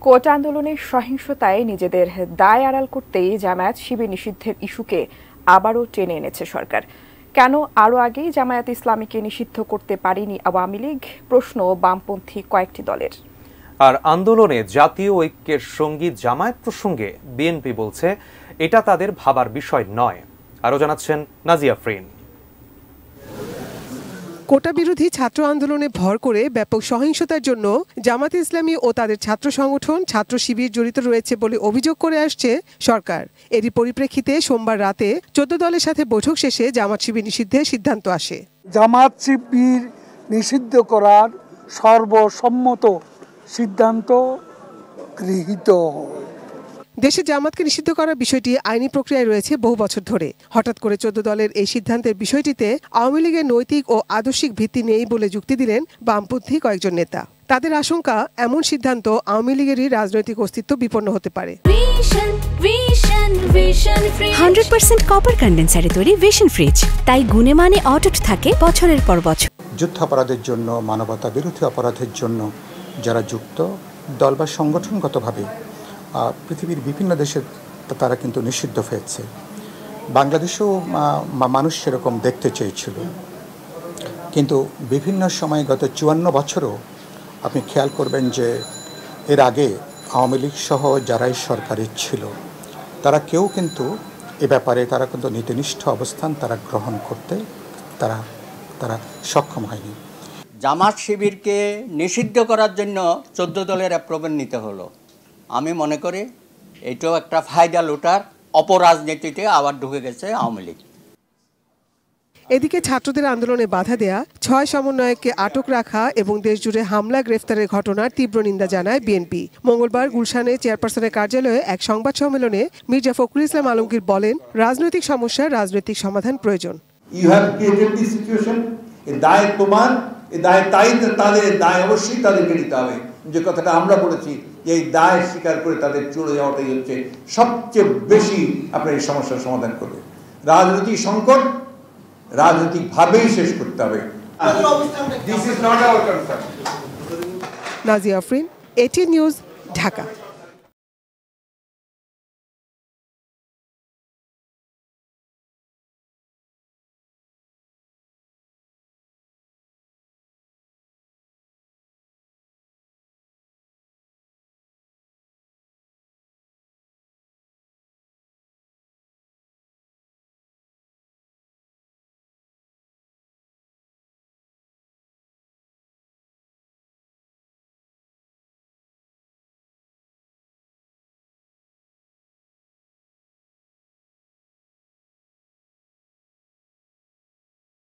কোটা আন্দোলনের সহিংসতায় নিজেদের দায় আড়াল করতেই জামায়াত শিবির নিষিদ্ধের ইস্যুকে আবারও টেনে এনেছে সরকার। কেন আরও আগেই জামায়াত ইসলামীকে নিষিদ্ধ করতে পারেনি আওয়ামী লীগ, প্রশ্ন বামপন্থী কয়েকটি দলের। আর আন্দোলনে জাতীয় ঐক্যের সঙ্গী জামায়াত প্রসঙ্গে বিএনপি বলছে এটা তাদের ভাবার বিষয় নয়। আরও জানাচ্ছেন নাজিয়া আফরিন। কোটা বিরোধী ছাত্র আন্দোলনে ভর করে ব্যাপক সহিংসতার জন্য জামায়াত ইসলামী ও তাদের ছাত্র সংগঠন ছাত্র শিবির জড়িত রয়েছে বলে অভিযোগ করে আসছে সরকার। এরই পরিপ্রেক্ষিতে সোমবার রাতে 14 দলের সাথে বৈঠক শেষে জামায়াত শিবির নিষিদ্ধের সিদ্ধান্ত আসে। জামায়াত শিবির নিষিদ্ধ করার সর্বসম্মত সিদ্ধান্ত গৃহীত। দেশে জামায়াতকে নিষিদ্ধ করার বিষয়টি আইনি প্রক্রিয়ায় রয়েছে বহু বছর ধরে। হঠাৎ করে 14 দলের এই সিদ্ধান্তের বিষয়টিতে আওয়ামী লীগের নৈতিক ও আদর্শিক ভিত্তি নেই বলে যুক্তি দিলেন বামপন্থী কয়েকজন নেতা। তাদের আশঙ্কা, এমন সিদ্ধান্ত আওয়ামী লীগেরই রাজনৈতিক অস্তিত্ব বিপন্ন হতে পারে। 100% কপার কন্ডেন্সারে তৈরি ভিশন ফ্রিজ, তাই গুণে মানে অটুট থাকে বছরের পর বছর। যুদ্ধাপরাধের জন্য, মানবতা বিরোধী অপরাধের জন্য যারা যুক্ত দল বা সংগঠনগতভাবে পৃথিবীর বিভিন্ন দেশে তারা কিন্তু নিষিদ্ধ হয়েছে। বাংলাদেশেও মানুষ সেরকম দেখতে চেয়েছিল, কিন্তু বিভিন্ন সময় গত 54 বছরও আপনি খেয়াল করবেন যে এর আগে আওয়ামী লীগ সহ যারাই সরকারে ছিল তারা কেউ কিন্তু এ ব্যাপারে তারা কিন্তু নীতিনিষ্ঠ অবস্থান তারা গ্রহণ করতে তারা সক্ষম হয়নি। জামাত শিবিরকে নিষিদ্ধ করার জন্য 14 দলের অ্যাপ্রুভাল নিতে হলো। আমি মনে করি এটাও একটা ফায়দা লুটার অপরাজনীতিতে আবার ঢুকে গেছে আওয়ামী লীগ। এদিকে ছাত্রদের আন্দোলনে বাধা দেয়া 6 সমন্বয়ককে আটক রাখা এবং দেশজুড়ে হামলা গ্রেফতারের ঘটনার তীব্র নিন্দা জানায় বিএনপি। মঙ্গলবার গুলশানে চেয়ারপারসনের কার্যালয়ে এক সংবাদ সম্মেলনে মির্জা ফখরুল ইসলাম আলমগীর বলেন, রাজনৈতিক সমস্যার রাজনৈতিক সমাধান প্রয়োজন। দায় অবশ্যই তাদেরকে নিতে হবে। যে কথাটা আমরা বলেছি, এই দায় স্বীকার করে তাদের চলে যাওয়াটাই হচ্ছে সবচেয়ে বেশি আপনার এই সমস্যার সমাধান করবে। রাজনৈতিক সংকট রাজনৈতিকভাবেই শেষ করতে হবে। Nazia Afrin, ATN news, Dhaka.